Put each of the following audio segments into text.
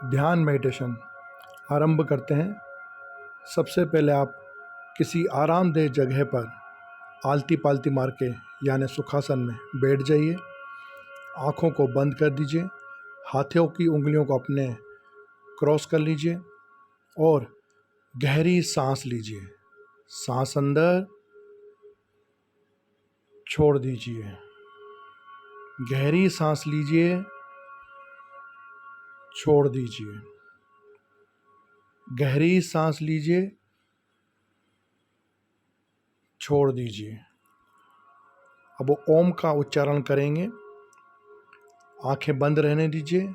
ध्यान मेडिटेशन आरंभ करते हैं। सबसे पहले आप किसी आरामदेह जगह पर आलती पालती मार के यानी सुखासन में बैठ जाइए। आँखों को बंद कर दीजिए, हाथों की उंगलियों को अपने क्रॉस कर लीजिए और गहरी सांस लीजिए। सांस अंदर छोड़ दीजिए, गहरी सांस लीजिए, छोड़ दीजिए, गहरी सांस लीजिए, छोड़ दीजिए। अब ओम का उच्चारण करेंगे। आंखें बंद रहने दीजिए।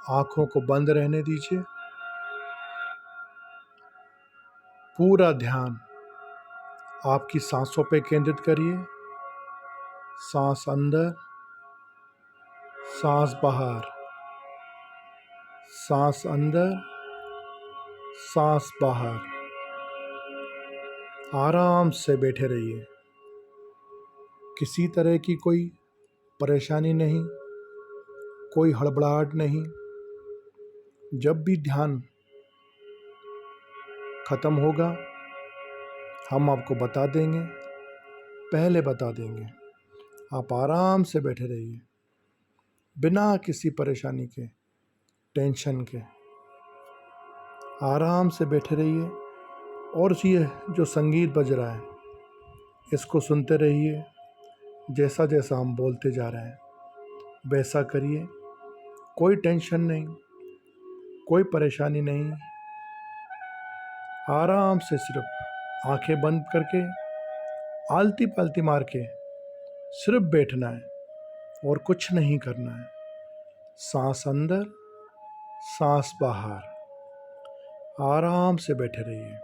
आंखों को बंद रहने दीजिए। पूरा ध्यान आपकी सांसों पे केंद्रित करिए। सांस अंदर, सांस बाहर, सांस अंदर, सांस बाहर। आराम से बैठे रहिए। किसी तरह की कोई परेशानी नहीं, कोई हड़बड़ाहट नहीं। जब भी ध्यान खत्म होगा हम आपको बता देंगे, पहले बता देंगे। आप आराम से बैठे रहिए, बिना किसी परेशानी के, टेंशन के। आराम से बैठे रहिए और ये जो संगीत बज रहा है इसको सुनते रहिए। जैसा जैसा हम बोलते जा रहे हैं वैसा करिए। कोई टेंशन नहीं, कोई परेशानी नहीं। आराम से सिर्फ आंखें बंद करके आलती पालती मार के सिर्फ बैठना है और कुछ नहीं करना है। सांस अंदर, सांस बाहर। आराम से बैठे रहिए।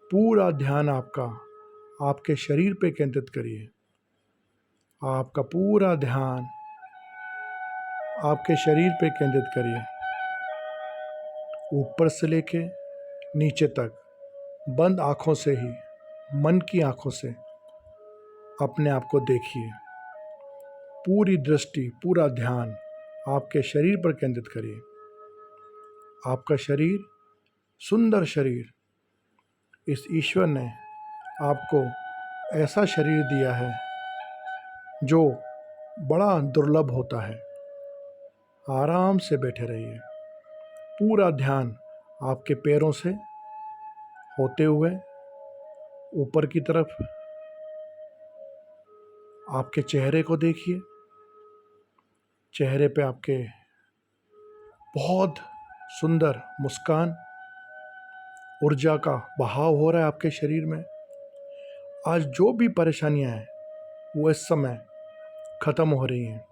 पूरा ध्यान आपका आपके शरीर पे केंद्रित करिए। आपका पूरा ध्यान आपके शरीर पे केंद्रित करिए। ऊपर से लेके नीचे तक बंद आँखों से ही, मन की आँखों से अपने आप को देखिए। पूरी दृष्टि, पूरा ध्यान आपके शरीर पर केंद्रित करिए। आपका शरीर, सुंदर शरीर, इस ईश्वर ने आपको ऐसा शरीर दिया है जो बड़ा दुर्लभ होता है। आराम से बैठे रहिए। पूरा ध्यान आपके पैरों से होते हुए ऊपर की तरफ आपके चेहरे को देखिए। चेहरे पे आपके बहुत सुंदर मुस्कान, ऊर्जा का बहाव हो रहा है आपके शरीर में। आज जो भी परेशानियां हैं वो इस समय खत्म हो रही हैं।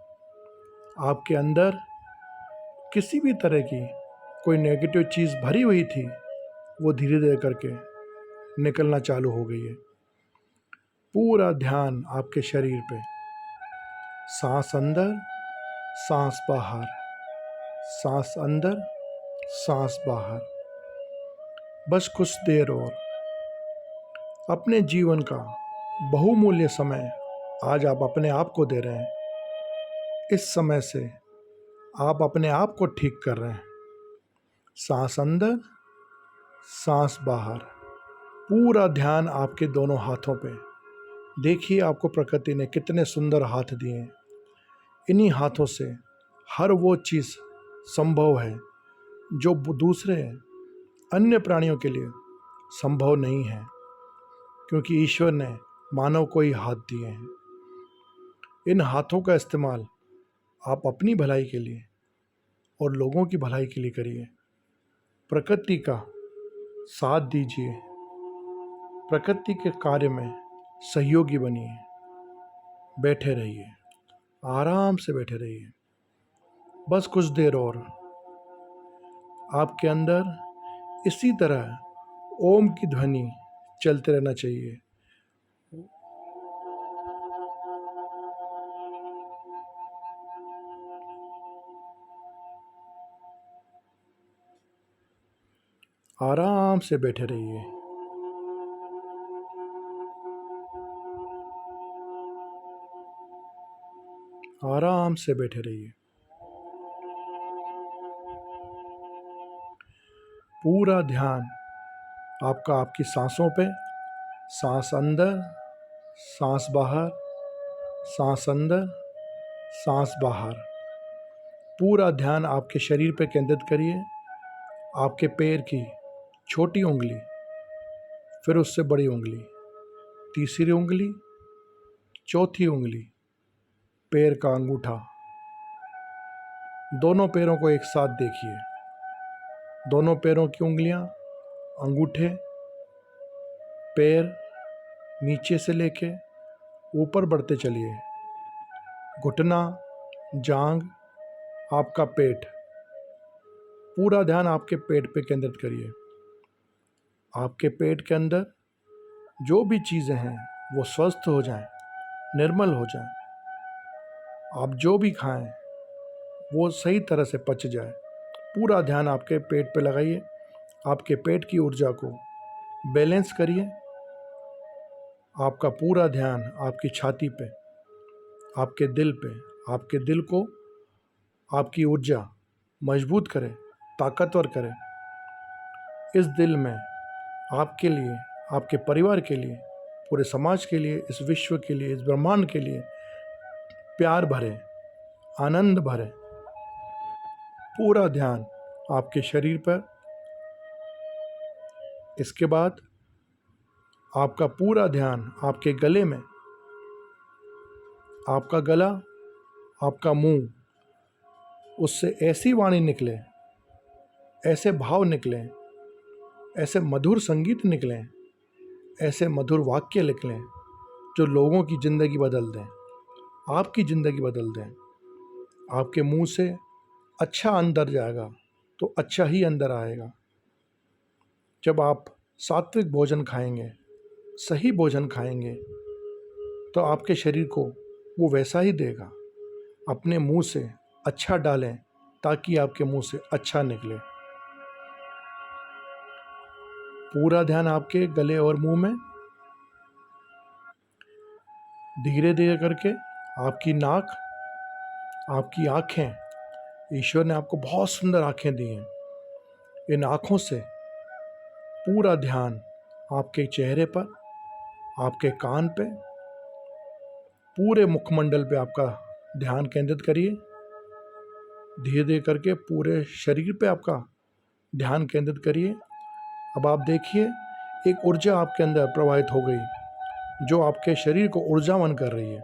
आपके अंदर किसी भी तरह की कोई नेगेटिव चीज़ भरी हुई थी वो धीरे धीरे करके निकलना चालू हो गई है। पूरा ध्यान आपके शरीर पे। सांस अंदर, सांस बाहर, सांस अंदर, सांस बाहर। बस कुछ देर और अपने जीवन का बहुमूल्य समय आज आप अपने आप को दे रहे हैं। इस समय से आप अपने आप को ठीक कर रहे हैं। सांस अंदर, सांस बाहर। पूरा ध्यान आपके दोनों हाथों पे। देखिए आपको प्रकृति ने कितने सुंदर हाथ दिए हैं। इन्हीं हाथों से हर वो चीज़ संभव है जो दूसरे अन्य प्राणियों के लिए संभव नहीं है, क्योंकि ईश्वर ने मानव को ही हाथ दिए हैं। इन हाथों का इस्तेमाल आप अपनी भलाई के लिए और लोगों की भलाई के लिए करिए। प्रकृति का साथ दीजिए, प्रकृति के कार्य में सहयोगी बनिए, बैठे रहिए, आराम से बैठे रहिए। बस कुछ देर और आपके अंदर इसी तरह ओम की ध्वनि चलते रहना चाहिए। आराम से बैठे रहिए। आराम से बैठे रहिए। पूरा ध्यान आपका आपकी सांसों पे, सांस अंदर, सांस बाहर, सांस अंदर, सांस बाहर। पूरा ध्यान आपके शरीर पे केंद्रित करिए। आपके पैर की छोटी उंगली, फिर उससे बड़ी उंगली, तीसरी उंगली, चौथी उंगली, पैर का अंगूठा। दोनों पैरों को एक साथ देखिए। दोनों पैरों की उंगलियां, अंगूठे, पैर नीचे से लेके ऊपर बढ़ते चलिए। घुटना, जांघ, आपका पेट। पूरा ध्यान आपके पेट पे केंद्रित करिए। आपके पेट के अंदर जो भी चीज़ें हैं वो स्वस्थ हो जाएं, निर्मल हो जाएं। आप जो भी खाएं वो सही तरह से पच जाए। पूरा ध्यान आपके पेट पे लगाइए। आपके पेट की ऊर्जा को बैलेंस करिए। आपका पूरा ध्यान आपकी छाती पे, आपके दिल पे। आपके दिल को आपकी ऊर्जा मजबूत करे, ताकतवर करे। इस दिल में आपके लिए, आपके परिवार के लिए, पूरे समाज के लिए, इस विश्व के लिए, इस ब्रह्मांड के लिए प्यार भरे, आनंद भरे। पूरा ध्यान आपके शरीर पर। इसके बाद आपका पूरा ध्यान आपके गले में। आपका गला, आपका मुंह, उससे ऐसी वाणी निकले, ऐसे भाव निकलें, ऐसे मधुर संगीत निकलें, ऐसे मधुर वाक्य निकलें जो लोगों की ज़िंदगी बदल दें, आपकी ज़िंदगी बदल दें। आपके मुंह से अच्छा अंदर जाएगा तो अच्छा ही अंदर आएगा। जब आप सात्विक भोजन खाएंगे, सही भोजन खाएंगे, तो आपके शरीर को वो वैसा ही देगा। अपने मुंह से अच्छा डालें ताकि आपके मुंह से अच्छा निकले। पूरा ध्यान आपके गले और मुंह में। धीरे धीरे करके आपकी नाक, आपकी आँखें, ईश्वर ने आपको बहुत सुंदर आँखें दी हैं। इन आँखों से पूरा ध्यान आपके चेहरे पर, आपके कान पे, पूरे मुखमंडल पे आपका ध्यान केंद्रित करिए। धीरे धीरे करके पूरे शरीर पे आपका ध्यान केंद्रित करिए। अब आप देखिए एक ऊर्जा आपके अंदर प्रवाहित हो गई जो आपके शरीर को ऊर्जावान कर रही है।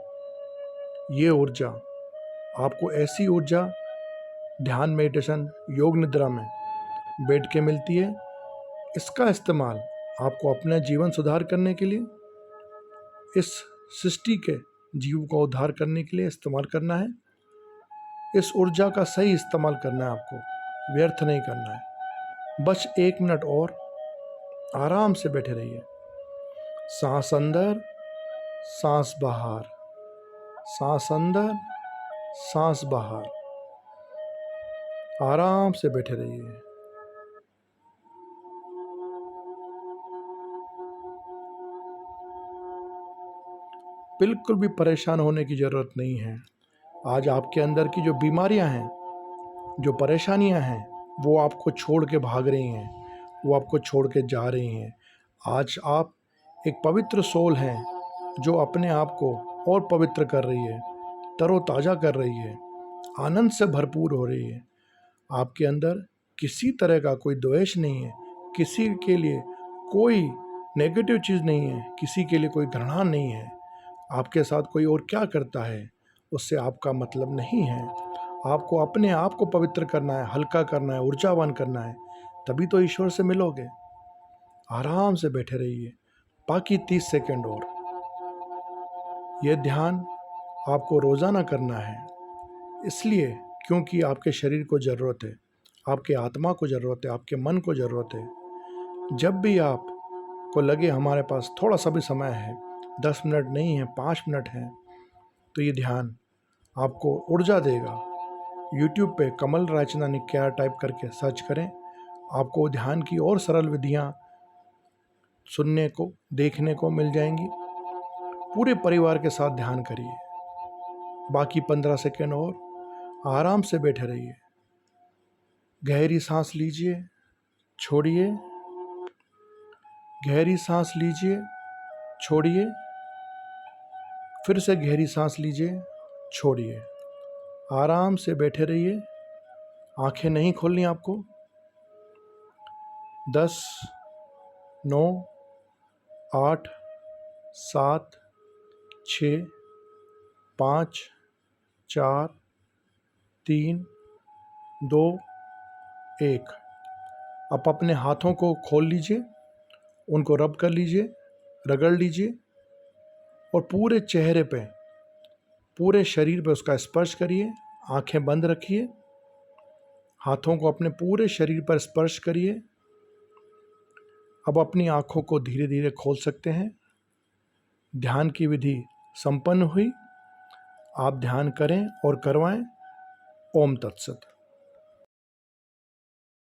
ये ऊर्जा आपको, ऐसी ऊर्जा ध्यान, मेडिटेशन, योग निद्रा में बैठ के मिलती है। इसका इस्तेमाल आपको अपने जीवन सुधार करने के लिए, इस सृष्टि के जीव को उद्धार करने के लिए इस्तेमाल करना है। इस ऊर्जा का सही इस्तेमाल करना है आपको, व्यर्थ नहीं करना है। बस 1 मिनट और आराम से बैठे रहिए। सांस अंदर, सांस बाहर, सांस अंदर, सांस बाहर। आराम से बैठे रहिए। बिल्कुल भी परेशान होने की ज़रूरत नहीं है। आज आपके अंदर की जो बीमारियां हैं, जो परेशानियां हैं, वो आपको छोड़ के भाग रही हैं, वो आपको छोड़ के जा रही हैं। आज आप एक पवित्र सोल हैं जो अपने आप को और पवित्र कर रही है, तरोताज़ा कर रही है, आनंद से भरपूर हो रही है। आपके अंदर किसी तरह का कोई द्वेष नहीं है, किसी के लिए कोई नेगेटिव चीज़ नहीं है, किसी के लिए कोई घृणा नहीं है। आपके साथ कोई और क्या करता है उससे आपका मतलब नहीं है। आपको अपने आप को पवित्र करना है, हल्का करना है, ऊर्जावान करना है, तभी तो ईश्वर से मिलोगे। आराम से बैठे रहिए। बाकी 30 सेकंड और। यह ध्यान आपको रोज़ाना करना है, इसलिए क्योंकि आपके शरीर को ज़रूरत है, आपके आत्मा को ज़रूरत है, आपके मन को ज़रूरत है। जब भी आपको लगे हमारे पास थोड़ा सा भी समय है, 10 मिनट नहीं है, 5 मिनट है, तो ये ध्यान आपको ऊर्जा देगा। यूट्यूब पे कमल रायचंदानी क्या टाइप करके सर्च करें, आपको ध्यान की और सरल विधियाँ सुनने को, देखने को मिल जाएंगी। पूरे परिवार के साथ ध्यान करिए। बाकी 15 सेकेंड और आराम से बैठे रहिए। गहरी सांस लीजिए, छोड़िए, गहरी सांस लीजिए, छोड़िए, फिर से गहरी सांस लीजिए, छोड़िए। आराम से बैठे रहिए, आंखें नहीं खोलनी आपको। 10, 9, 8, 7, 6, 5, 4, 3, 2, 1। आप अपने हाथों को खोल लीजिए, उनको रब कर लीजिए, रगड़ लीजिए और पूरे चेहरे पे, पूरे शरीर पे उसका स्पर्श करिए। आंखें बंद रखिए, हाथों को अपने पूरे शरीर पर स्पर्श करिए। अब अपनी आंखों को धीरे धीरे खोल सकते हैं। ध्यान की विधि संपन्न हुई। आप ध्यान करें और करवाएं। ओम तत्सत।